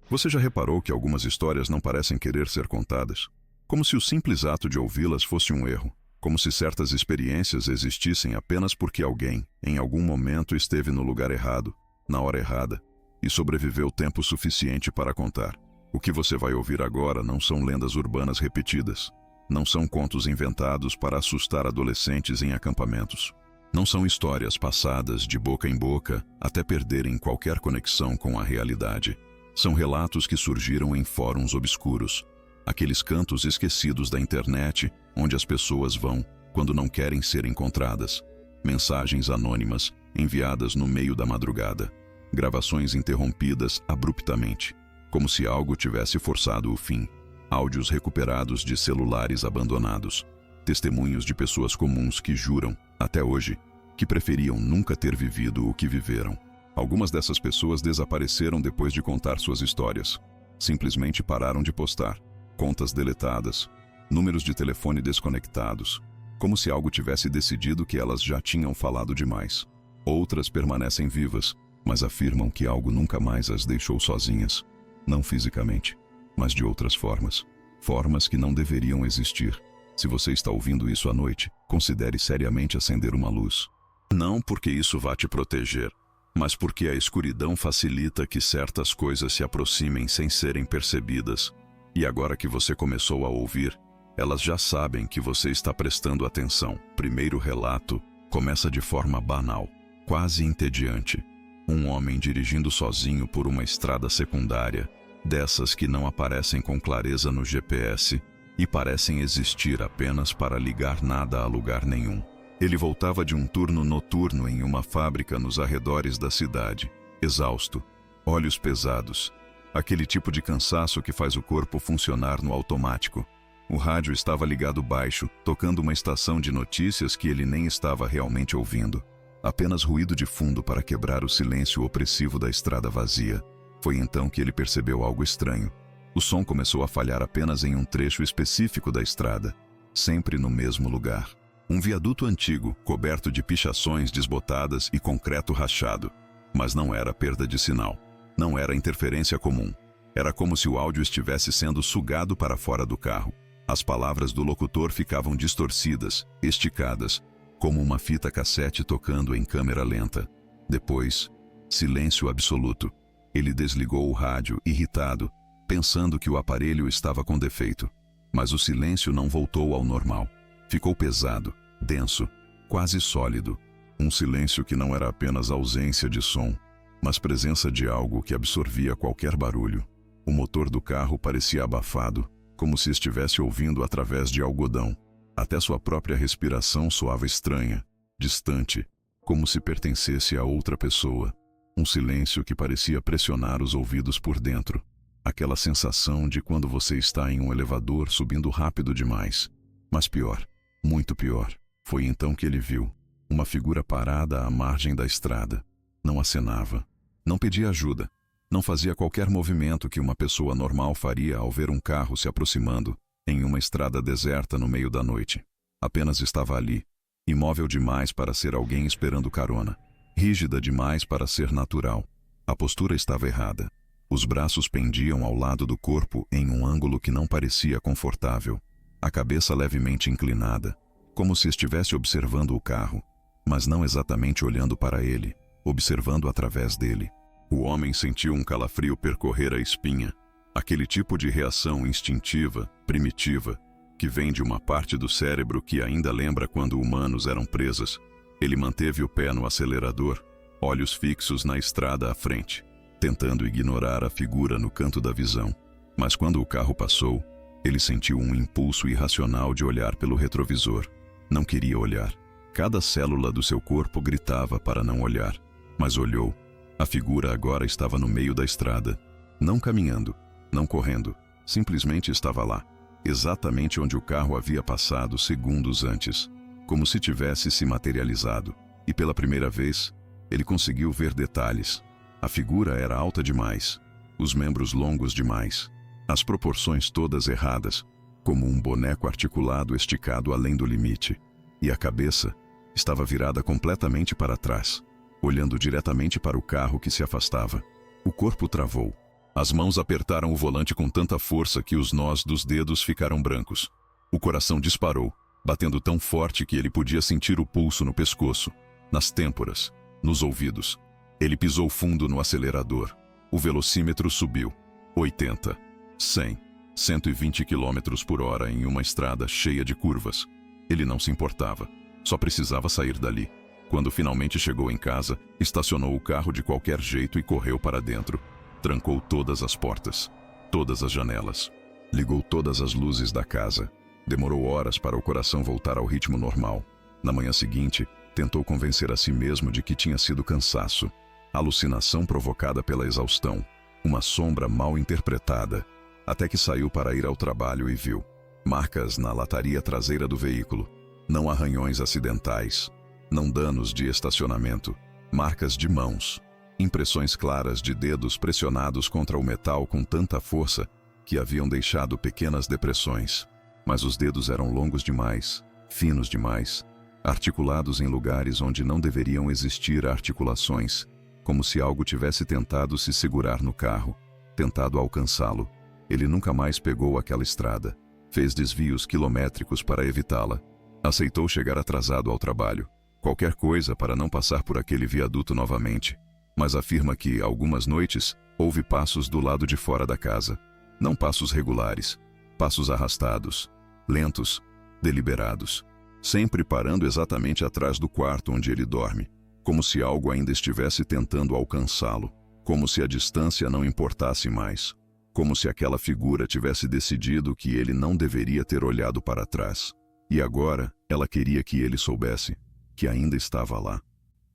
Você já reparou que algumas histórias não parecem querer ser contadas? Como se o simples ato de ouvi-las fosse um erro. Como se certas experiências existissem apenas porque alguém, em algum momento, esteve no lugar errado, na hora errada, e sobreviveu tempo suficiente para contar. O que você vai ouvir agora não são lendas urbanas repetidas. Não são contos inventados para assustar adolescentes em acampamentos. Não são histórias passadas de boca em boca até perderem qualquer conexão com a realidade. São relatos que surgiram em fóruns obscuros, aqueles cantos esquecidos da internet onde as pessoas vão quando não querem ser encontradas. Mensagens anônimas enviadas no meio da madrugada. Gravações interrompidas abruptamente, como se algo tivesse forçado o fim. Áudios recuperados de celulares abandonados. Testemunhos de pessoas comuns que juram, até hoje, que preferiam nunca ter vivido o que viveram. Algumas dessas pessoas desapareceram depois de contar suas histórias. Simplesmente pararam de postar. Contas deletadas. Números de telefone desconectados. Como se algo tivesse decidido que elas já tinham falado demais. Outras permanecem vivas, mas afirmam que algo nunca mais as deixou sozinhas. Não fisicamente, mas de outras formas. Formas que não deveriam existir. Se você está ouvindo isso à noite, considere seriamente acender uma luz. Não porque isso vá te proteger, mas porque a escuridão facilita que certas coisas se aproximem sem serem percebidas. E agora que você começou a ouvir, elas já sabem que você está prestando atenção. Primeiro relato começa de forma banal, quase entediante. Um homem dirigindo sozinho por uma estrada secundária, dessas que não aparecem com clareza no GPS e parecem existir apenas para ligar nada a lugar nenhum. Ele voltava de um turno noturno em uma fábrica nos arredores da cidade, exausto, olhos pesados, aquele tipo de cansaço que faz o corpo funcionar no automático. O rádio estava ligado baixo, tocando uma estação de notícias que ele nem estava realmente ouvindo. Apenas ruído de fundo para quebrar o silêncio opressivo da estrada vazia. Foi então que ele percebeu algo estranho. O som começou a falhar apenas em um trecho específico da estrada, sempre no mesmo lugar. Um viaduto antigo, coberto de pichações desbotadas e concreto rachado. Mas não era perda de sinal. Não era interferência comum. Era como se o áudio estivesse sendo sugado para fora do carro. As palavras do locutor ficavam distorcidas, esticadas, como uma fita cassete tocando em câmera lenta. Depois, silêncio absoluto. Ele desligou o rádio, irritado, pensando que o aparelho estava com defeito. Mas o silêncio não voltou ao normal. Ficou pesado, denso, quase sólido. Um silêncio que não era apenas ausência de som, mas presença de algo que absorvia qualquer barulho. O motor do carro parecia abafado, como se estivesse ouvindo através de algodão. Até sua própria respiração soava estranha, distante, como se pertencesse a outra pessoa. Um silêncio que parecia pressionar os ouvidos por dentro. Aquela sensação de quando você está em um elevador subindo rápido demais. Mas pior, muito pior, foi então que ele viu uma figura parada à margem da estrada. Não acenava, não pedia ajuda, não fazia qualquer movimento que uma pessoa normal faria ao ver um carro se aproximando em uma estrada deserta no meio da noite. Apenas estava ali, imóvel demais para ser alguém esperando carona, rígida demais para ser natural. A postura estava errada. Os braços pendiam ao lado do corpo em um ângulo que não parecia confortável. A cabeça levemente inclinada, como se estivesse observando o carro, mas não exatamente olhando para ele, observando através dele. O homem sentiu um calafrio percorrer a espinha, aquele tipo de reação instintiva, primitiva, que vem de uma parte do cérebro que ainda lembra quando humanos eram presas. Ele manteve o pé no acelerador, olhos fixos na estrada à frente, tentando ignorar a figura no canto da visão. Mas quando o carro passou, ele sentiu um impulso irracional de olhar pelo retrovisor. Não queria olhar. Cada célula do seu corpo gritava para não olhar. Mas olhou. A figura agora estava no meio da estrada. Não caminhando, não correndo. Simplesmente estava lá. Exatamente onde o carro havia passado segundos antes. Como se tivesse se materializado. E pela primeira vez, ele conseguiu ver detalhes. A figura era alta demais. Os membros longos demais. As proporções todas erradas, como um boneco articulado esticado além do limite. E a cabeça estava virada completamente para trás, olhando diretamente para o carro que se afastava. O corpo travou. As mãos apertaram o volante com tanta força que os nós dos dedos ficaram brancos. O coração disparou, batendo tão forte que ele podia sentir o pulso no pescoço, nas têmporas, nos ouvidos. Ele pisou fundo no acelerador. O velocímetro subiu. 80, 100, 120 km/h em uma estrada cheia de curvas. Ele não se importava. Só precisava sair dali. Quando finalmente chegou em casa, estacionou o carro de qualquer jeito e correu para dentro. Trancou todas as portas, todas as janelas. Ligou todas as luzes da casa. Demorou horas para o coração voltar ao ritmo normal. Na manhã seguinte, tentou convencer a si mesmo de que tinha sido cansaço, alucinação provocada pela exaustão, uma sombra mal interpretada, até que saiu para ir ao trabalho e viu marcas na lataria traseira do veículo, não arranhões acidentais, não danos de estacionamento, marcas de mãos, impressões claras de dedos pressionados contra o metal com tanta força que haviam deixado pequenas depressões. Mas os dedos eram longos demais, finos demais, articulados em lugares onde não deveriam existir articulações, como se algo tivesse tentado se segurar no carro, tentado alcançá-lo. Ele nunca mais pegou aquela estrada. Fez desvios quilométricos para evitá-la. Aceitou chegar atrasado ao trabalho. Qualquer coisa para não passar por aquele viaduto novamente. Mas afirma que, algumas noites, ouve passos do lado de fora da casa. Não passos regulares, passos arrastados, lentos, deliberados. Sempre parando exatamente atrás do quarto onde ele dorme, como se algo ainda estivesse tentando alcançá-lo, como se a distância não importasse mais, como se aquela figura tivesse decidido que ele não deveria ter olhado para trás. E agora, ela queria que ele soubesse que ainda estava lá.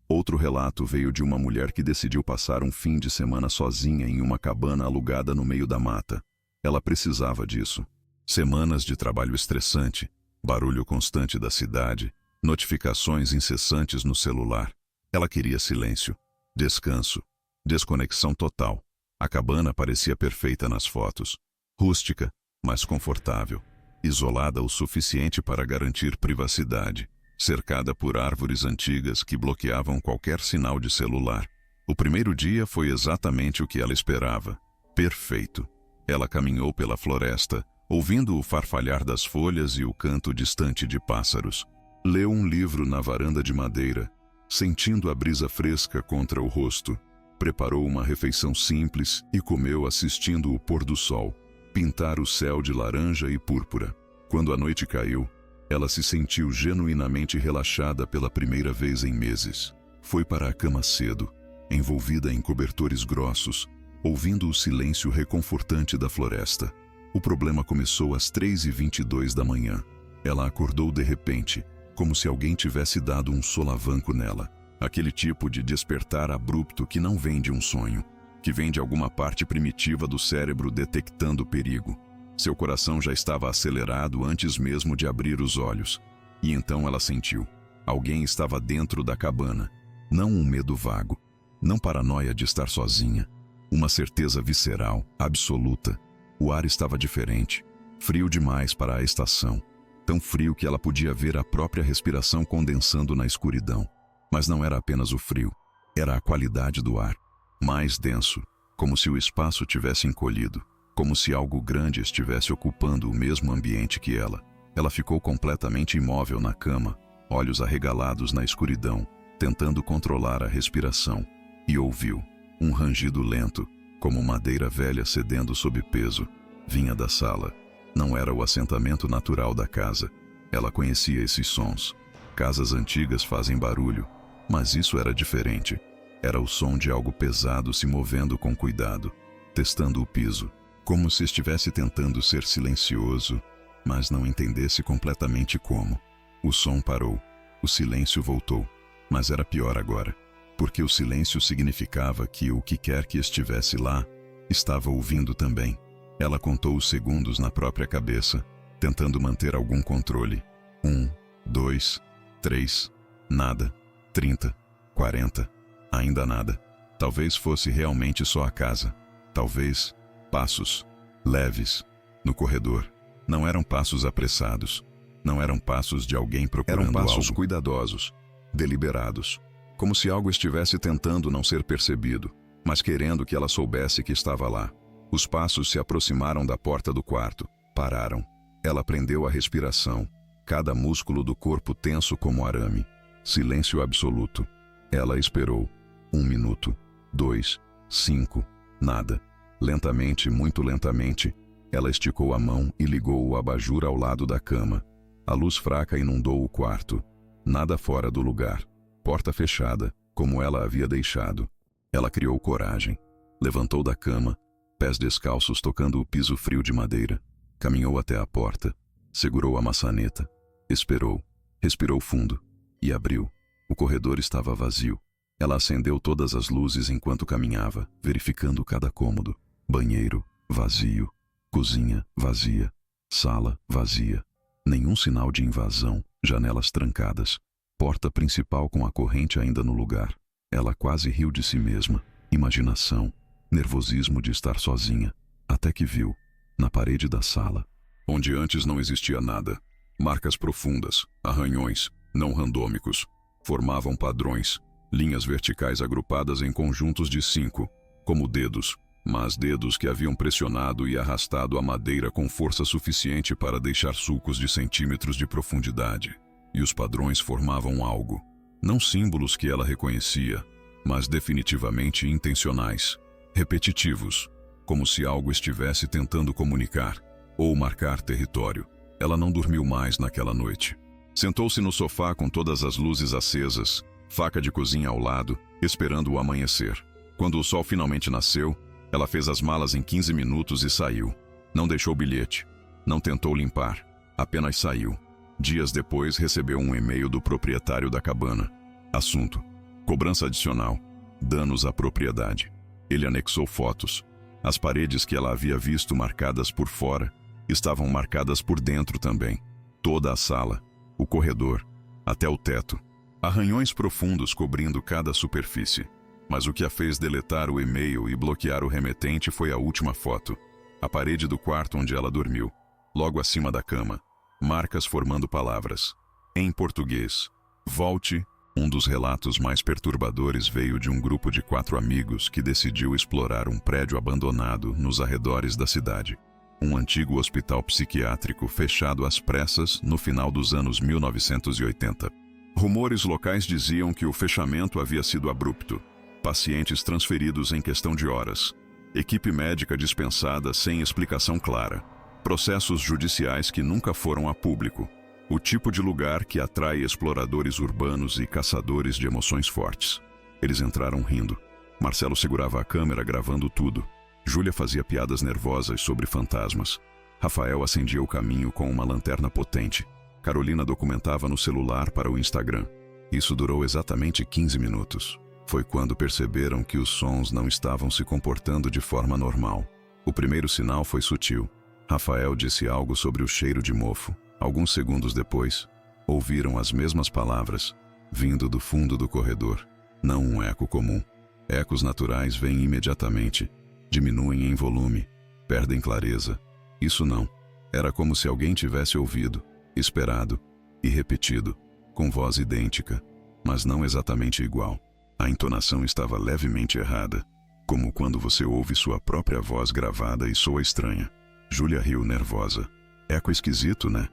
Outro relato veio de uma mulher que decidiu passar um fim de semana sozinha em uma cabana alugada no meio da mata. Ela precisava disso. Semanas de trabalho estressante, barulho constante da cidade, notificações incessantes no celular. Ela queria silêncio, descanso, desconexão total. A cabana parecia perfeita nas fotos. Rústica, mas confortável. Isolada o suficiente para garantir privacidade. Cercada por árvores antigas que bloqueavam qualquer sinal de celular. O primeiro dia foi exatamente o que ela esperava. Perfeito. Ela caminhou pela floresta, ouvindo o farfalhar das folhas e o canto distante de pássaros. Leu um livro na varanda de madeira, sentindo a brisa fresca contra o rosto. Preparou uma refeição simples e comeu assistindo o pôr do sol pintar o céu de laranja e púrpura. Quando a noite caiu, ela se sentiu genuinamente relaxada pela primeira vez em meses. Foi para a cama cedo, envolvida em cobertores grossos, ouvindo o silêncio reconfortante da floresta. O problema começou às 3h22 da manhã. Ela acordou de repente, como se alguém tivesse dado um solavanco nela. Aquele tipo de despertar abrupto que não vem de um sonho, que vem de alguma parte primitiva do cérebro detectando perigo. Seu coração já estava acelerado antes mesmo de abrir os olhos. E então ela sentiu. Alguém estava dentro da cabana. Não um medo vago, não paranoia de estar sozinha. Uma certeza visceral, absoluta. O ar estava diferente, frio demais para a estação. Tão frio que ela podia ver a própria respiração condensando na escuridão. Mas não era apenas o frio, era a qualidade do ar. Mais denso, como se o espaço tivesse encolhido, como se algo grande estivesse ocupando o mesmo ambiente que ela. Ela ficou completamente imóvel na cama, olhos arregalados na escuridão, tentando controlar a respiração. E ouviu um rangido lento, como madeira velha cedendo sob peso. Vinha da sala. Não era o assentamento natural da casa. Ela conhecia esses sons. Casas antigas fazem barulho, mas isso era diferente. Era o som de algo pesado se movendo com cuidado, testando o piso, como se estivesse tentando ser silencioso, mas não entendesse completamente como. O som parou. O silêncio voltou. Mas era pior agora, porque o silêncio significava que o que quer que estivesse lá, estava ouvindo também. Ela contou os segundos na própria cabeça, tentando manter algum controle. 1, 2, 3, nada. 30, 40, ainda nada. Talvez fosse realmente só a casa. Talvez passos leves no corredor. Não eram passos apressados. Não eram passos de alguém procurando algo. Eram passos cuidadosos, deliberados, como se algo estivesse tentando não ser percebido, mas querendo que ela soubesse que estava lá. Os passos se aproximaram da porta do quarto. Pararam. Ela prendeu a respiração, cada músculo do corpo tenso como arame. Silêncio absoluto. Ela esperou. 1 minuto. 2. 5. Nada. Lentamente, muito lentamente, ela esticou a mão e ligou o abajur ao lado da cama. A luz fraca inundou o quarto. Nada fora do lugar. Porta fechada, como ela havia deixado. Ela criou coragem. Levantou da cama, pés descalços tocando o piso frio de madeira. Caminhou até a porta. Segurou a maçaneta. Esperou. Respirou fundo. E abriu. O corredor estava vazio. Ela acendeu todas as luzes enquanto caminhava, verificando cada cômodo. Banheiro, vazio. Cozinha, vazia. Sala, vazia. Nenhum sinal de invasão, janelas trancadas. Porta principal com a corrente ainda no lugar. Ela quase riu de si mesma. Imaginação. Nervosismo de estar sozinha. Até que viu, na parede da sala, onde antes não existia nada, marcas profundas, arranhões, não randômicos, formavam padrões, linhas verticais agrupadas em conjuntos de 5, como dedos, mas dedos que haviam pressionado e arrastado a madeira com força suficiente para deixar sulcos de centímetros de profundidade. E os padrões formavam algo, não símbolos que ela reconhecia, mas definitivamente intencionais, repetitivos, como se algo estivesse tentando comunicar ou marcar território. Ela não dormiu mais naquela noite. Sentou-se no sofá com todas as luzes acesas, faca de cozinha ao lado, esperando o amanhecer. Quando o sol finalmente nasceu, ela fez as malas em 15 minutos e saiu. Não deixou bilhete. Não tentou limpar. Apenas saiu. Dias depois recebeu um e-mail do proprietário da cabana. Assunto: cobrança adicional. Danos à propriedade. Ele anexou fotos. As paredes que ela havia visto marcadas por fora estavam marcadas por dentro também. Toda a sala, o corredor, até o teto. Arranhões profundos cobrindo cada superfície. Mas o que a fez deletar o e-mail e bloquear o remetente foi a última foto. A parede do quarto onde ela dormiu, logo acima da cama. Marcas formando palavras. Em português. Volte. Um dos relatos mais perturbadores veio de um grupo de 4 amigos que decidiu explorar um prédio abandonado nos arredores da cidade. Um antigo hospital psiquiátrico fechado às pressas no final dos anos 1980. Rumores locais diziam que o fechamento havia sido abrupto. Pacientes transferidos em questão de horas. Equipe médica dispensada sem explicação clara. Processos judiciais que nunca foram a público. O tipo de lugar que atrai exploradores urbanos e caçadores de emoções fortes. Eles entraram rindo. Marcelo segurava a câmera gravando tudo. Júlia fazia piadas nervosas sobre fantasmas. Rafael acendia o caminho com uma lanterna potente. Carolina documentava no celular para o Instagram. Isso durou exatamente 15 minutos. Foi quando perceberam que os sons não estavam se comportando de forma normal. O primeiro sinal foi sutil. Rafael disse algo sobre o cheiro de mofo. Alguns segundos depois, ouviram as mesmas palavras, vindo do fundo do corredor. Não um eco comum. Ecos naturais vêm imediatamente, diminuem em volume, perdem clareza. Isso não. Era como se alguém tivesse ouvido, esperado e repetido, com voz idêntica, mas não exatamente igual. A entonação estava levemente errada, como quando você ouve sua própria voz gravada e soa estranha. Júlia riu nervosa. Eco esquisito, né?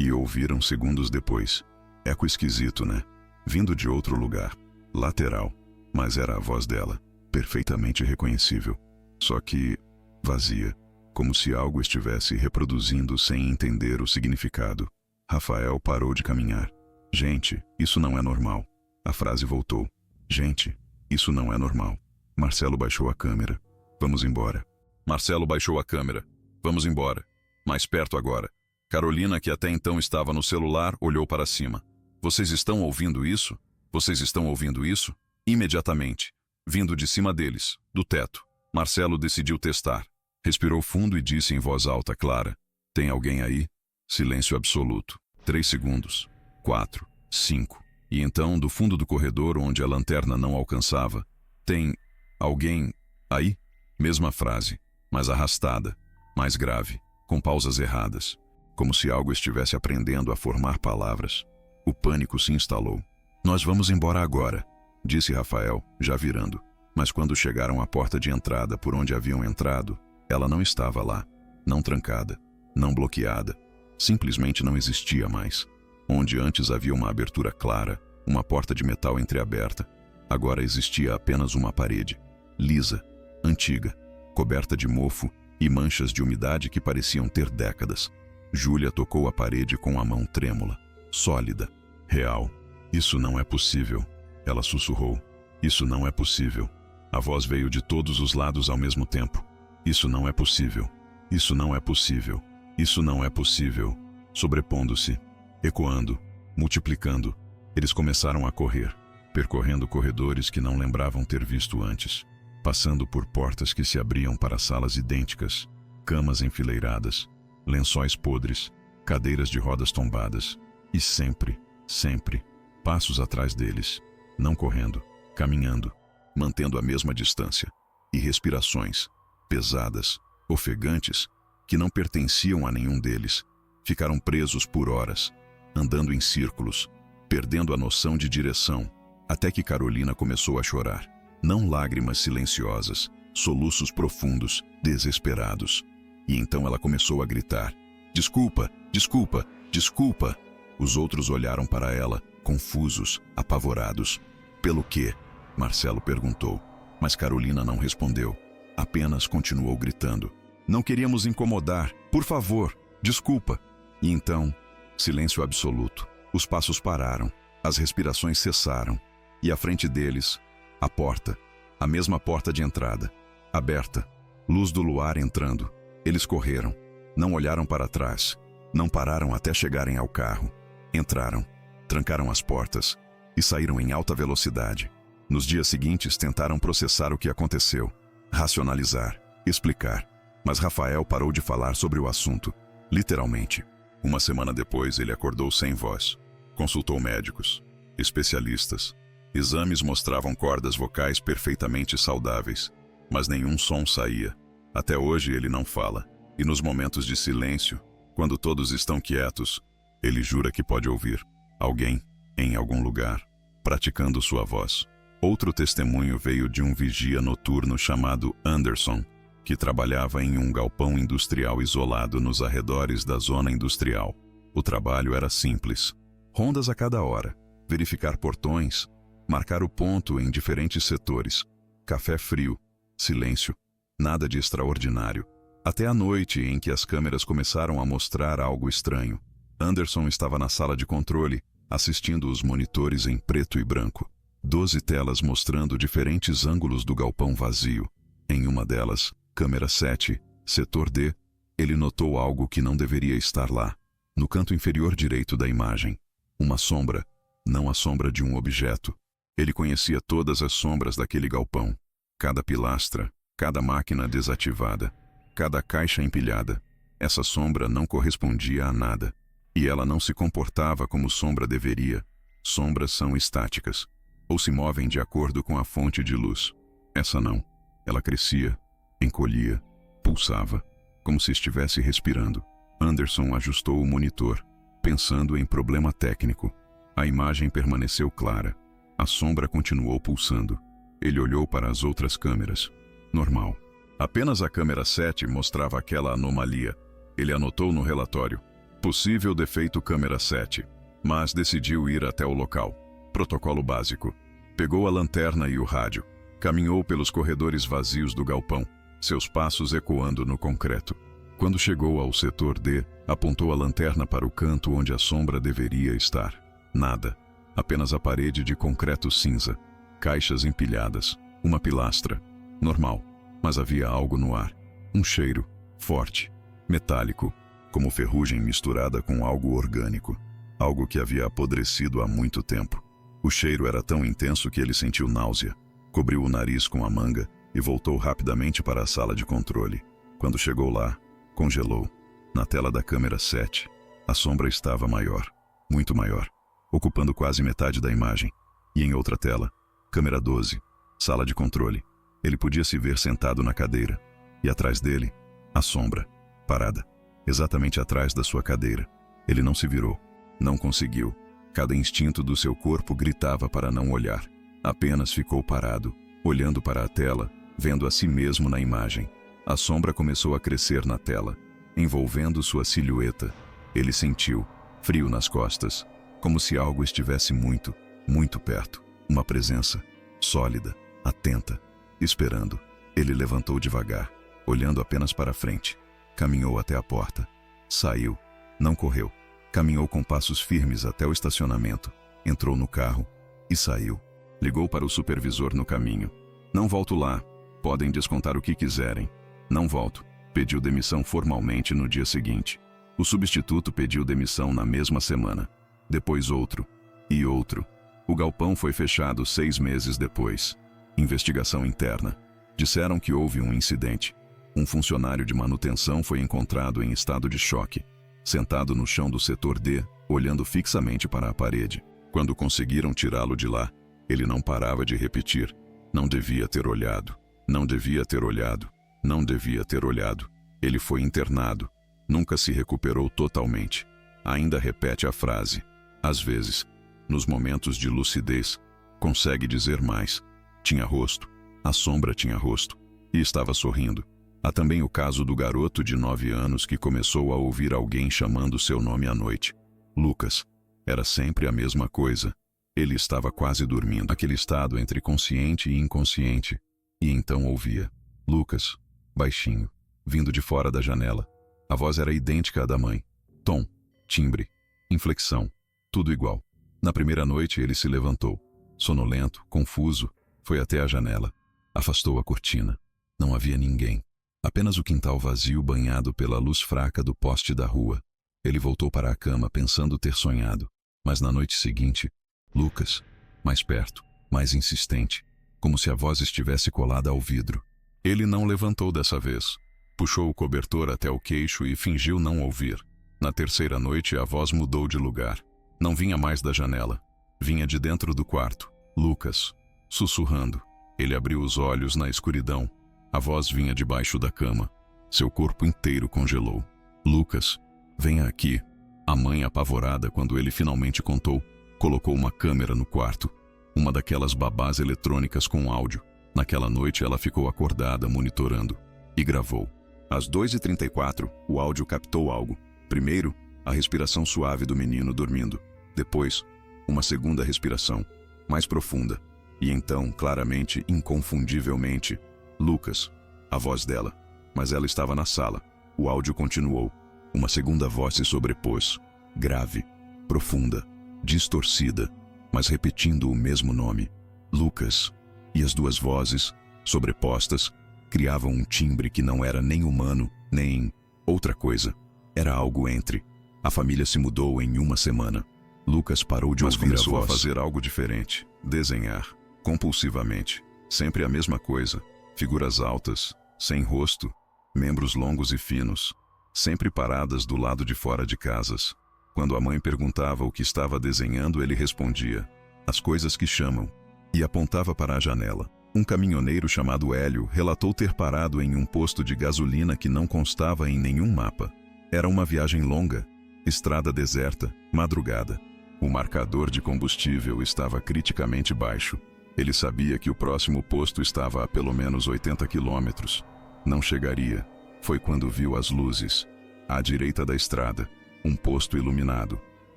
E ouviram segundos depois. Eco esquisito, né? Vindo de outro lugar. Lateral. Mas era a voz dela. Perfeitamente reconhecível. Só que vazia. Como se algo estivesse reproduzindo sem entender o significado. Rafael parou de caminhar. Gente, isso não é normal. A frase voltou. Gente, isso não é normal. Marcelo baixou a câmera. Vamos embora. Marcelo baixou a câmera. Vamos embora. Mais perto agora. Carolina, que até então estava no celular, olhou para cima. Vocês estão ouvindo isso? Vocês estão ouvindo isso? Imediatamente. Vindo de cima deles, do teto. Marcelo decidiu testar. Respirou fundo e disse em voz alta, clara. Tem alguém aí? Silêncio absoluto. 3 segundos. 4. 5. E então, do fundo do corredor onde a lanterna não alcançava, tem alguém aí? Mesma frase, mas arrastada, mais grave, com pausas erradas. Como se algo estivesse aprendendo a formar palavras. O pânico se instalou. Nós vamos embora agora, disse Rafael, já virando. Mas quando chegaram à porta de entrada por onde haviam entrado, Ela não estava lá, não trancada, não bloqueada. Simplesmente não existia mais. Onde antes havia uma abertura clara, uma porta de metal entreaberta, agora existia apenas uma parede, lisa, antiga, coberta de mofo e manchas de umidade que pareciam ter décadas. Júlia tocou a parede com a mão trêmula, sólida, real. Isso não é possível, ela sussurrou. Isso não é possível. A voz veio de todos os lados ao mesmo tempo. Isso não é possível. Isso não é possível. Isso não é possível. Sobrepondo-se, ecoando, multiplicando, eles começaram a correr, percorrendo corredores que não lembravam ter visto antes, passando por portas que se abriam para salas idênticas, camas enfileiradas, lençóis podres, cadeiras de rodas tombadas, e sempre, sempre, passos atrás deles, não correndo, caminhando, mantendo a mesma distância, e respirações, pesadas, ofegantes, que não pertenciam a nenhum deles, ficaram presos por horas, andando em círculos, perdendo a noção de direção, até que Carolina começou a chorar. Não lágrimas silenciosas, soluços profundos, desesperados. E então ela começou a gritar: "Desculpa, desculpa, desculpa!" Os outros olharam para ela, confusos, apavorados. "Pelo quê?" Marcelo perguntou, mas Carolina não respondeu. Apenas continuou gritando: "Não queríamos incomodar. Por favor, desculpa." E então, silêncio absoluto. Os passos pararam, as respirações cessaram, e à frente deles, a porta, a mesma porta de entrada, aberta, luz do luar entrando. Eles correram, não olharam para trás, não pararam até chegarem ao carro. Entraram, trancaram as portas e saíram em alta velocidade. Nos dias seguintes tentaram processar o que aconteceu, racionalizar, explicar, mas Rafael parou de falar sobre o assunto, literalmente. Uma semana depois ele acordou sem voz. Consultou médicos, especialistas. Exames mostravam cordas vocais perfeitamente saudáveis, mas nenhum som saía. Até hoje ele não fala, e nos momentos de silêncio, quando todos estão quietos, ele jura que pode ouvir alguém, em algum lugar, praticando sua voz. Outro testemunho veio de um vigia noturno chamado Anderson, que trabalhava em um galpão industrial isolado nos arredores da zona industrial. O trabalho era simples: rondas a cada hora, verificar portões, marcar o ponto em diferentes setores, café frio, silêncio, nada de extraordinário. Até a noite em que as câmeras começaram a mostrar algo estranho. Anderson estava na sala de controle, assistindo os monitores em preto e branco. 12 telas mostrando diferentes ângulos do galpão vazio. Em uma delas, câmera 7, setor D, ele notou algo que não deveria estar lá. No canto inferior direito da imagem, uma sombra, não a sombra de um objeto. Ele conhecia todas as sombras daquele galpão. Cada pilastra, cada máquina desativada, cada caixa empilhada. Essa sombra não correspondia a nada. E ela não se comportava como sombra deveria. Sombras são estáticas, ou se movem de acordo com a fonte de luz. Essa não. Ela crescia, encolhia, pulsava, como se estivesse respirando. Anderson ajustou o monitor, pensando em problema técnico. A imagem permaneceu clara. A sombra continuou pulsando. Ele olhou para as outras câmeras. Normal. Apenas a câmera 7 mostrava aquela anomalia. Ele anotou no relatório: possível defeito câmera 7, mas decidiu ir até o local. Protocolo básico. Pegou a lanterna e o rádio. Caminhou pelos corredores vazios do galpão, seus passos ecoando no concreto. Quando chegou ao setor D, apontou a lanterna para o canto onde a sombra deveria estar. Nada. Apenas a parede de concreto cinza. Caixas empilhadas. Uma pilastra. Normal. Mas havia algo no ar. Um cheiro. Forte. Metálico. Como ferrugem misturada com algo orgânico. Algo que havia apodrecido há muito tempo. O cheiro era tão intenso que ele sentiu náusea. Cobriu o nariz com a manga e voltou rapidamente para a sala de controle. Quando chegou lá, congelou. Na tela da câmera 7, a sombra estava maior. Muito maior. Ocupando quase metade da imagem. E em outra tela, câmera 12, sala de controle. Ele podia se ver sentado na cadeira. E atrás dele, a sombra, parada. Exatamente atrás da sua cadeira. Ele não se virou. Não conseguiu. Cada instinto do seu corpo gritava para não olhar. Apenas ficou parado, olhando para a tela, vendo a si mesmo na imagem. A sombra começou a crescer na tela, envolvendo sua silhueta. Ele sentiu frio nas costas, como se algo estivesse muito, muito perto. Uma presença, sólida, atenta, esperando. Ele levantou devagar, olhando apenas para frente. Caminhou até a porta. Saiu. Não correu. Caminhou com passos firmes até o estacionamento. Entrou no carro e saiu. Ligou para o supervisor no caminho. Não volto lá. Podem descontar o que quiserem. Não volto. Pediu demissão formalmente no dia seguinte. O substituto pediu demissão na mesma semana. Depois outro. E outro. O galpão foi fechado 6 meses depois. Investigação interna. Disseram que houve um incidente. Um funcionário de manutenção foi encontrado em estado de choque, sentado no chão do setor D, olhando fixamente para a parede. Quando conseguiram tirá-lo de lá, ele não parava de repetir: não devia ter olhado, não devia ter olhado, não devia ter olhado. Ele foi internado. Nunca se recuperou totalmente. Ainda repete a frase. Às vezes, nos momentos de lucidez, consegue dizer mais. Tinha rosto. A sombra tinha rosto. E estava sorrindo. Há também o caso do garoto de 9 anos que começou a ouvir alguém chamando seu nome à noite. Lucas. Era sempre a mesma coisa. Ele estava quase dormindo. Aquele estado entre consciente e inconsciente. E então ouvia. Lucas. Baixinho. Vindo de fora da janela. A voz era idêntica à da mãe. Tom. Timbre. Inflexão. Tudo igual. Na primeira noite ele se levantou. Sonolento, confuso, foi até a janela. Afastou a cortina. Não havia ninguém. Apenas o quintal vazio banhado pela luz fraca do poste da rua. Ele voltou para a cama pensando ter sonhado. Mas na noite seguinte, Lucas, mais perto, mais insistente, como se a voz estivesse colada ao vidro. Ele não levantou dessa vez. Puxou o cobertor até o queixo e fingiu não ouvir. Na terceira noite a voz mudou de lugar. Não vinha mais da janela. Vinha de dentro do quarto. Lucas, sussurrando. Ele abriu os olhos na escuridão. A voz vinha debaixo da cama. Seu corpo inteiro congelou. Lucas, venha aqui. A mãe, apavorada quando ele finalmente contou, colocou uma câmera no quarto. Uma daquelas babás eletrônicas com áudio. Naquela noite ela ficou acordada, monitorando. E gravou. Às 2h34, o áudio captou algo. Primeiro, a respiração suave do menino dormindo. Depois, uma segunda respiração, mais profunda. E então, claramente, inconfundivelmente, Lucas, a voz dela. Mas ela estava na sala. O áudio continuou. Uma segunda voz se sobrepôs. Grave, profunda, distorcida, mas repetindo o mesmo nome. Lucas. E as duas vozes, sobrepostas, criavam um timbre que não era nem humano, nem outra coisa. Era algo entre. A família se mudou em uma semana. Lucas parou de ouvir a voz. Mas começou a fazer algo diferente. Desenhar. Compulsivamente. Sempre a mesma coisa. Figuras altas, sem rosto, membros longos e finos, sempre paradas do lado de fora de casas. Quando a mãe perguntava o que estava desenhando, ele respondia: as coisas que chamam. E apontava para a janela. Um caminhoneiro chamado Hélio relatou ter parado em um posto de gasolina que não constava em nenhum mapa. Era uma viagem longa, estrada deserta, madrugada. O marcador de combustível estava criticamente baixo. Ele sabia que o próximo posto estava a pelo menos 80 quilômetros. Não chegaria. Foi quando viu as luzes. À direita da estrada, um posto iluminado.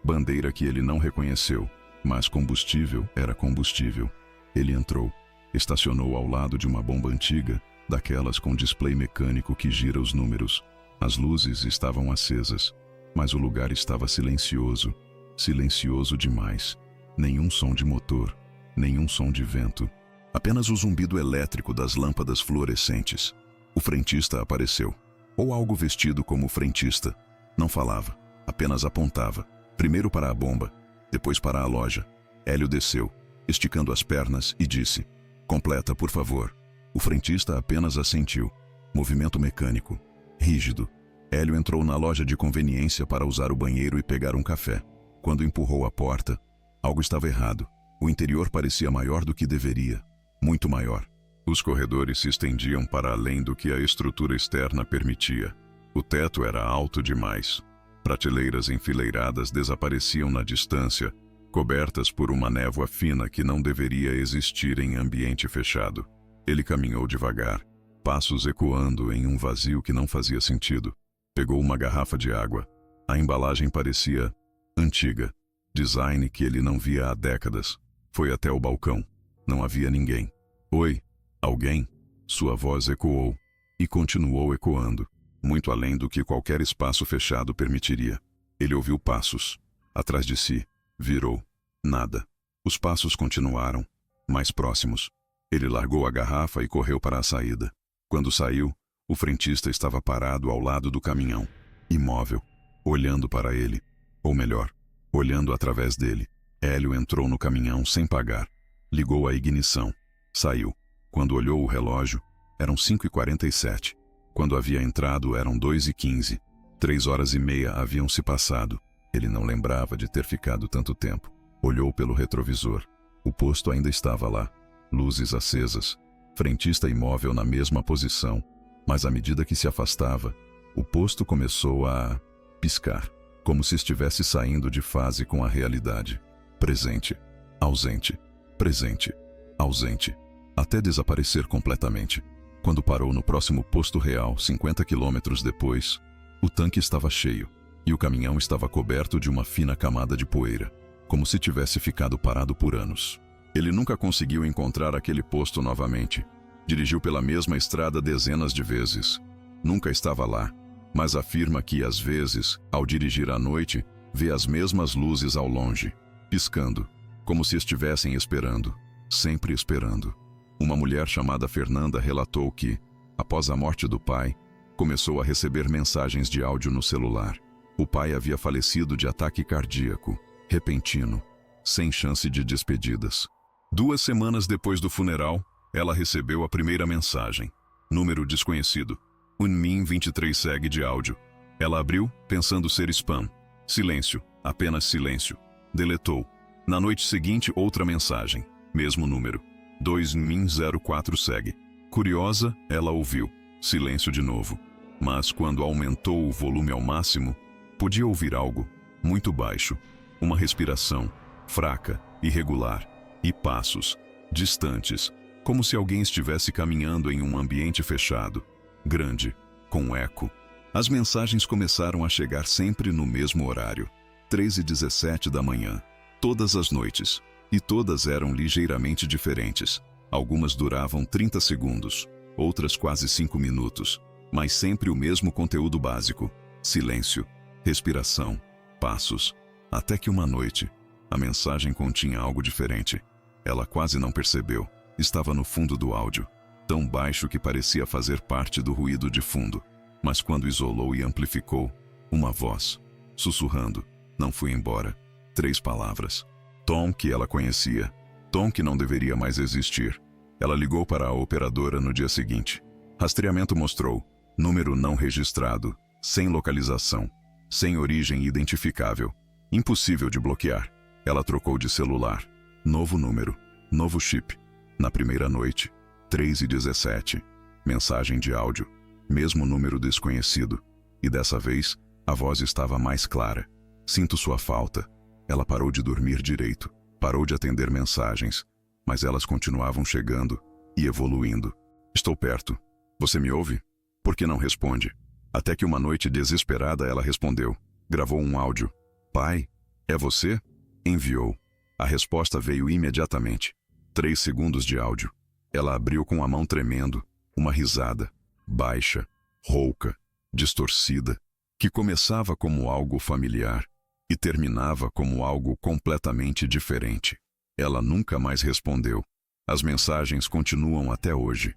Bandeira que ele não reconheceu, mas combustível era combustível. Ele entrou. Estacionou ao lado de uma bomba antiga, daquelas com display mecânico que gira os números. As luzes estavam acesas, mas o lugar estava silencioso. Silencioso demais. Nenhum som de motor, nenhum som de vento. Apenas o zumbido elétrico das lâmpadas fluorescentes. O frentista apareceu. Ou algo vestido como frentista. Não falava, apenas apontava. Primeiro para a bomba, depois para a loja. Hélio desceu, esticando as pernas, e disse: completa, por favor. O frentista apenas assentiu. Movimento mecânico. Rígido. Hélio entrou na loja de conveniência para usar o banheiro e pegar um café. Quando empurrou a porta, algo estava errado. O interior parecia maior do que deveria. Muito maior. Os corredores se estendiam para além do que a estrutura externa permitia. O teto era alto demais. Prateleiras enfileiradas desapareciam na distância, cobertas por uma névoa fina que não deveria existir em ambiente fechado. Ele caminhou devagar, Passos ecoando em um vazio que não fazia sentido. Pegou uma garrafa de água. A embalagem parecia antiga. Design que ele não via há décadas. Foi até o balcão. Não havia ninguém. Oi, alguém? Sua voz ecoou. E continuou ecoando, muito além do que qualquer espaço fechado permitiria. Ele ouviu passos. Atrás de si, virou. Nada. Os passos continuaram, mais próximos. Ele largou a garrafa e correu para a saída. Quando saiu, o frentista estava parado ao lado do caminhão, imóvel, olhando para ele. Ou melhor, olhando através dele. Hélio entrou no caminhão sem pagar. Ligou a ignição. Saiu. Quando olhou o relógio, eram 5h47. Quando havia entrado, eram 2h15. 3h30 haviam se passado. Ele não lembrava de ter ficado tanto tempo. Olhou pelo retrovisor. O posto ainda estava lá. Luzes acesas. Frentista imóvel na mesma posição. Mas à medida que se afastava, o posto começou a piscar, como se estivesse saindo de fase com a realidade. Presente, ausente, presente, ausente, até desaparecer completamente. Quando parou no próximo posto real, 50 quilômetros depois, o tanque estava cheio e o caminhão estava coberto de uma fina camada de poeira, como se tivesse ficado parado por anos. Ele nunca conseguiu encontrar aquele posto novamente. Dirigiu pela mesma estrada dezenas de vezes. Nunca estava lá, mas afirma que, às vezes, ao dirigir à noite, vê as mesmas luzes ao longe, piscando, como se estivessem esperando, sempre esperando. Uma mulher chamada Fernanda relatou que, após a morte do pai, começou a receber mensagens de áudio no celular. O pai havia falecido de ataque cardíaco, repentino, sem chance de despedidas. 2 semanas depois do funeral, ela recebeu a primeira mensagem. Número desconhecido. Unmin 23 segue de áudio. Ela abriu, pensando ser spam. Silêncio, apenas silêncio. Deletou. Na noite seguinte, outra mensagem. Mesmo número. 2min04 segue. Curiosa, ela ouviu. Silêncio de novo. Mas quando aumentou o volume ao máximo, podia ouvir algo, muito baixo. Uma respiração, fraca, irregular. E passos, distantes, como se alguém estivesse caminhando em um ambiente fechado, grande, com eco. As mensagens começaram a chegar sempre no mesmo horário, 3h17 da manhã, todas as noites, e todas eram ligeiramente diferentes. Algumas duravam 30 segundos, outras quase 5 minutos, mas sempre o mesmo conteúdo básico: silêncio, respiração, passos. Até que uma noite, a mensagem continha algo diferente. Ela quase não percebeu. Estava no fundo do áudio, tão baixo que parecia fazer parte do ruído de fundo. Mas quando isolou e amplificou, uma voz, sussurrando: "Não fui embora." 3 palavras. Tom que ela conhecia. Tom que não deveria mais existir. Ela ligou para a operadora no dia seguinte. Rastreamento mostrou: número não registrado, sem localização, sem origem identificável, impossível de bloquear. Ela trocou de celular. Novo número, novo chip. Na primeira noite, 3h17. Mensagem de áudio, mesmo número desconhecido. E dessa vez, a voz estava mais clara. "Sinto sua falta." Ela parou de dormir direito, parou de atender mensagens, mas elas continuavam chegando e evoluindo. "Estou perto. Você me ouve?" "Por que não responde?" Até que uma noite desesperada ela respondeu. Gravou um áudio. "Pai, é você?" Enviou. A resposta veio imediatamente. 3 segundos de áudio. Ela abriu com a mão tremendo, uma risada, baixa, rouca, distorcida, que começava como algo familiar e terminava como algo completamente diferente. Ela nunca mais respondeu. As mensagens continuam até hoje.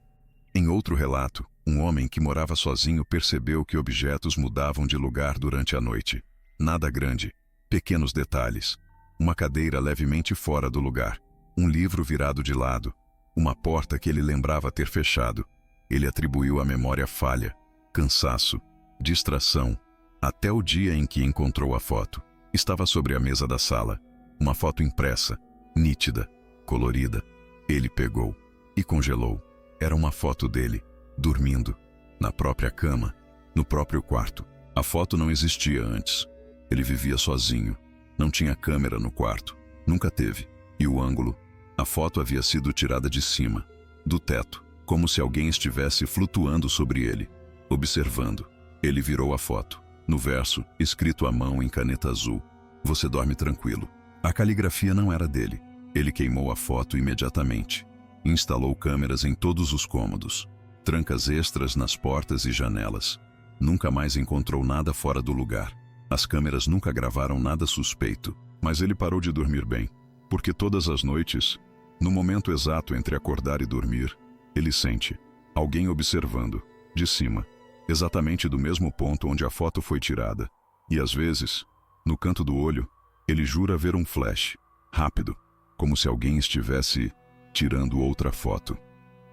Em outro relato, um homem que morava sozinho percebeu que objetos mudavam de lugar durante a noite. Nada grande, pequenos detalhes. Uma cadeira levemente fora do lugar, um livro virado de lado, uma porta que ele lembrava ter fechado. Ele atribuiu à memória falha, cansaço, distração, até o dia em que encontrou a foto. Estava sobre a mesa da sala, uma foto impressa, nítida, colorida. Ele pegou e congelou. Era uma foto dele, dormindo, na própria cama, no próprio quarto. A foto não existia antes. Ele vivia sozinho. Não tinha câmera no quarto. Nunca teve. E o ângulo? A foto havia sido tirada de cima, do teto, como se alguém estivesse flutuando sobre ele, observando. Ele virou a foto. No verso, escrito à mão em caneta azul: "Você dorme tranquilo." A caligrafia não era dele. Ele queimou a foto imediatamente. Instalou câmeras em todos os cômodos, trancas extras nas portas e janelas. Nunca mais encontrou nada fora do lugar. As câmeras nunca gravaram nada suspeito, mas ele parou de dormir bem, porque todas as noites, no momento exato entre acordar e dormir, ele sente alguém observando, de cima, exatamente do mesmo ponto onde a foto foi tirada. E às vezes, no canto do olho, ele jura ver um flash, rápido, como se alguém estivesse tirando outra foto.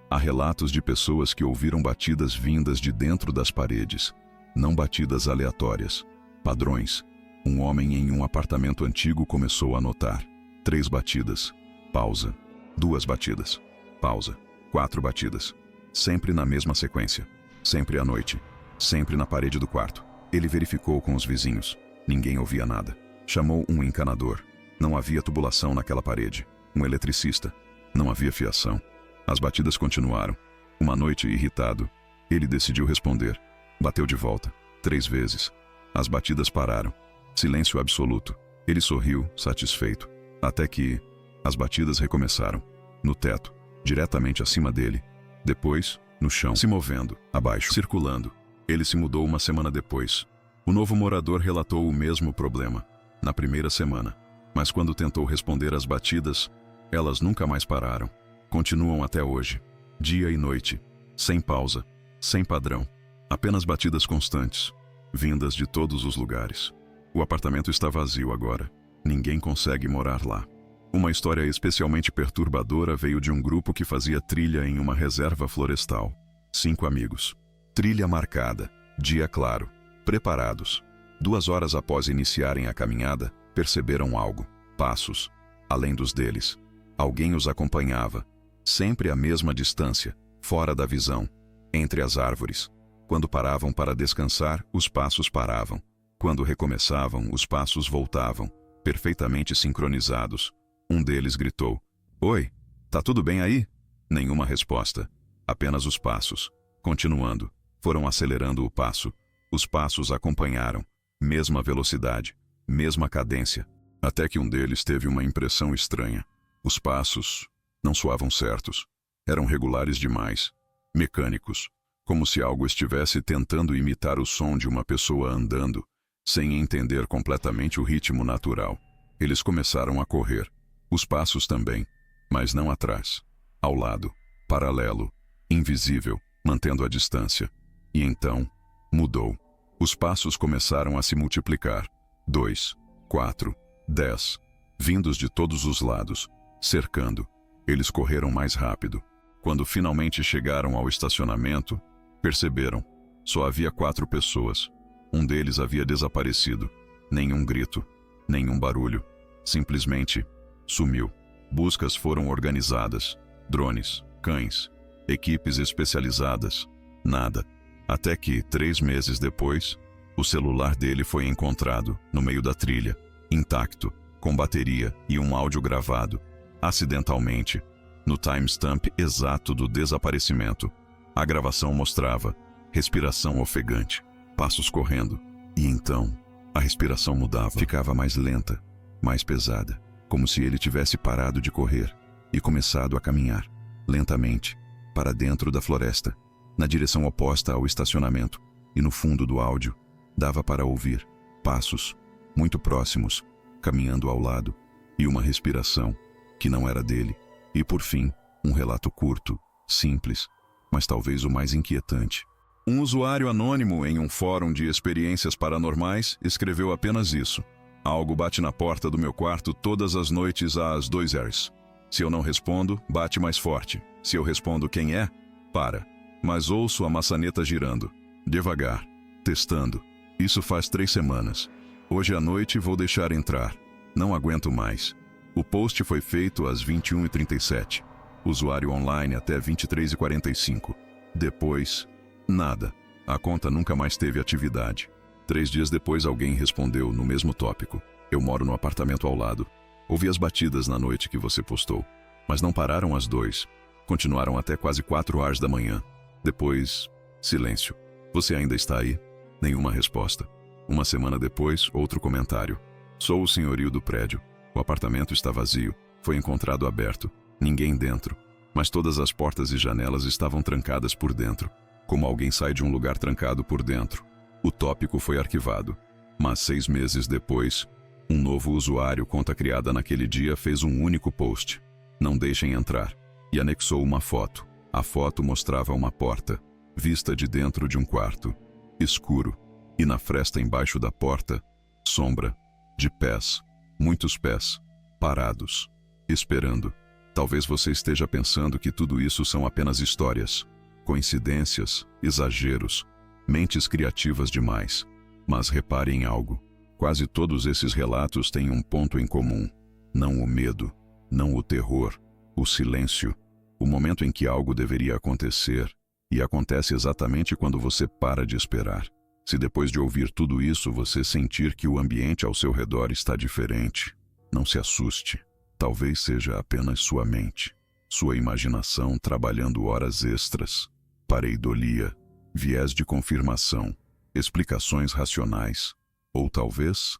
Há relatos de pessoas que ouviram batidas vindas de dentro das paredes, não batidas aleatórias, padrões. Um homem em um apartamento antigo começou a notar: 3 batidas, pausa, 2 batidas, pausa, 4 batidas, sempre na mesma sequência, sempre à noite, sempre na parede do quarto. Ele verificou com os vizinhos, ninguém ouvia nada. Chamou um encanador, não havia tubulação naquela parede. Um eletricista, não havia fiação. As batidas continuaram. Uma noite, irritado, ele decidiu responder. Bateu de volta, 3 vezes. As batidas pararam. Silêncio absoluto. Ele sorriu, satisfeito. Até que as batidas recomeçaram. No teto, diretamente acima dele. Depois, no chão, se movendo, abaixo, circulando. Ele se mudou uma semana depois. O novo morador relatou o mesmo problema, na primeira semana. Mas quando tentou responder às batidas, elas nunca mais pararam. Continuam até hoje, dia e noite, sem pausa, sem padrão. Apenas batidas constantes, vindas de todos os lugares. O apartamento está vazio agora. Ninguém consegue morar lá. Uma história especialmente perturbadora veio de um grupo que fazia trilha em uma reserva florestal. 5 amigos. Trilha marcada, dia claro, preparados. 2 horas após iniciarem a caminhada, perceberam algo. Passos, além dos deles. Alguém os acompanhava, sempre à mesma distância, fora da visão, entre as árvores. Quando paravam para descansar, os passos paravam. Quando recomeçavam, os passos voltavam, perfeitamente sincronizados. Um deles gritou: "Oi, tá tudo bem aí?" Nenhuma resposta, apenas os passos. Continuando, foram acelerando o passo. Os passos acompanharam, mesma velocidade, mesma cadência, até que um deles teve uma impressão estranha. Os passos não soavam certos, eram regulares demais, mecânicos, como se algo estivesse tentando imitar o som de uma pessoa andando, sem entender completamente o ritmo natural. Eles começaram a correr, os passos também, mas não atrás, ao lado, paralelo, invisível, mantendo a distância. E então, mudou. Os passos começaram a se multiplicar. 2, 4, 10, vindos de todos os lados, cercando. Eles correram mais rápido. Quando finalmente chegaram ao estacionamento, perceberam. Só havia 4 pessoas. Um deles havia desaparecido. Nenhum grito, nenhum barulho. Simplesmente sumiu. Buscas foram organizadas. Drones, cães, equipes especializadas. Nada. Até que, 3 meses depois, o celular dele foi encontrado, no meio da trilha, intacto, com bateria e um áudio gravado, acidentalmente, no timestamp exato do desaparecimento. A gravação mostrava respiração ofegante, passos correndo, e então, a respiração mudava, ficava mais lenta, mais pesada, como se ele tivesse parado de correr e começado a caminhar, lentamente, para dentro da floresta, na direção oposta ao estacionamento, e no fundo do áudio, dava para ouvir passos, muito próximos, caminhando ao lado, e uma respiração, que não era dele, e por fim, um relato curto, simples, mas talvez o mais inquietante. Um usuário anônimo em um fórum de experiências paranormais escreveu apenas isso: "Algo bate na porta do meu quarto todas as noites às 2 horas. Se eu não respondo, bate mais forte. Se eu respondo quem é, para. Mas ouço a maçaneta girando, devagar, testando. Isso faz 3 semanas. Hoje à noite vou deixar entrar. Não aguento mais." O post foi feito às 21h37. Usuário online até 23h45. Depois, nada. A conta nunca mais teve atividade. 3 dias depois alguém respondeu no mesmo tópico: "Eu moro no apartamento ao lado. Ouvi as batidas na noite que você postou, mas não pararam às 2. Continuaram até quase 4 horas da manhã. Depois, silêncio. Você ainda está aí? Nenhuma resposta. Uma semana depois, outro comentário. Sou o senhorio do prédio. O apartamento está vazio. Foi encontrado aberto. Ninguém dentro. Mas todas as portas e janelas estavam trancadas por dentro. Como alguém sai de um lugar trancado por dentro. O tópico foi arquivado. Mas 6 meses depois, um novo usuário, conta criada naquele dia, fez um único post. Não deixem entrar. E anexou uma foto. A foto mostrava uma porta, vista de dentro de um quarto, escuro. E na fresta embaixo da porta, sombra, de pés, muitos pés, parados, esperando. Talvez você esteja pensando que tudo isso são apenas histórias, coincidências, exageros, mentes criativas demais. Mas repare em algo. Quase todos esses relatos têm um ponto em comum. Não o medo, não o terror, o silêncio. O momento em que algo deveria acontecer, e acontece exatamente quando você para de esperar. Se depois de ouvir tudo isso você sentir que o ambiente ao seu redor está diferente, não se assuste. Talvez seja apenas sua mente, sua imaginação trabalhando horas extras, pareidolia, viés de confirmação, explicações racionais. Ou talvez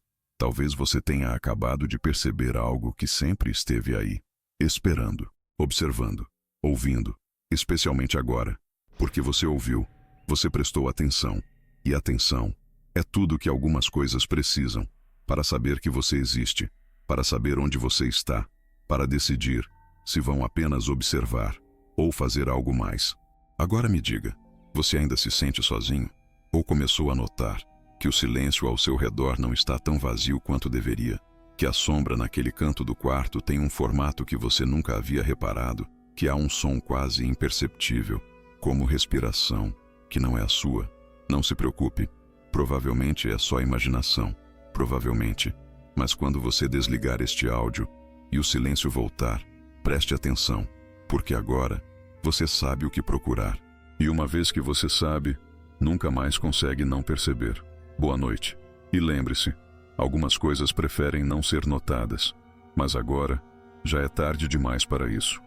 você tenha acabado de perceber algo que sempre esteve aí, esperando, observando, ouvindo, especialmente agora, porque você ouviu, você prestou atenção. E atenção é tudo que algumas coisas precisam para saber que você existe, para saber onde você está, para decidir se vão apenas observar ou fazer algo mais. Agora me diga, você ainda se sente sozinho? Ou começou a notar que o silêncio ao seu redor não está tão vazio quanto deveria? Que a sombra naquele canto do quarto tem um formato que você nunca havia reparado? Que há um som quase imperceptível, como respiração, que não é a sua? Não se preocupe, provavelmente é só imaginação, provavelmente. Mas quando você desligar este áudio e o silêncio voltar, preste atenção, porque agora você sabe o que procurar. E uma vez que você sabe, nunca mais consegue não perceber. Boa noite. E lembre-se, algumas coisas preferem não ser notadas, mas agora já é tarde demais para isso.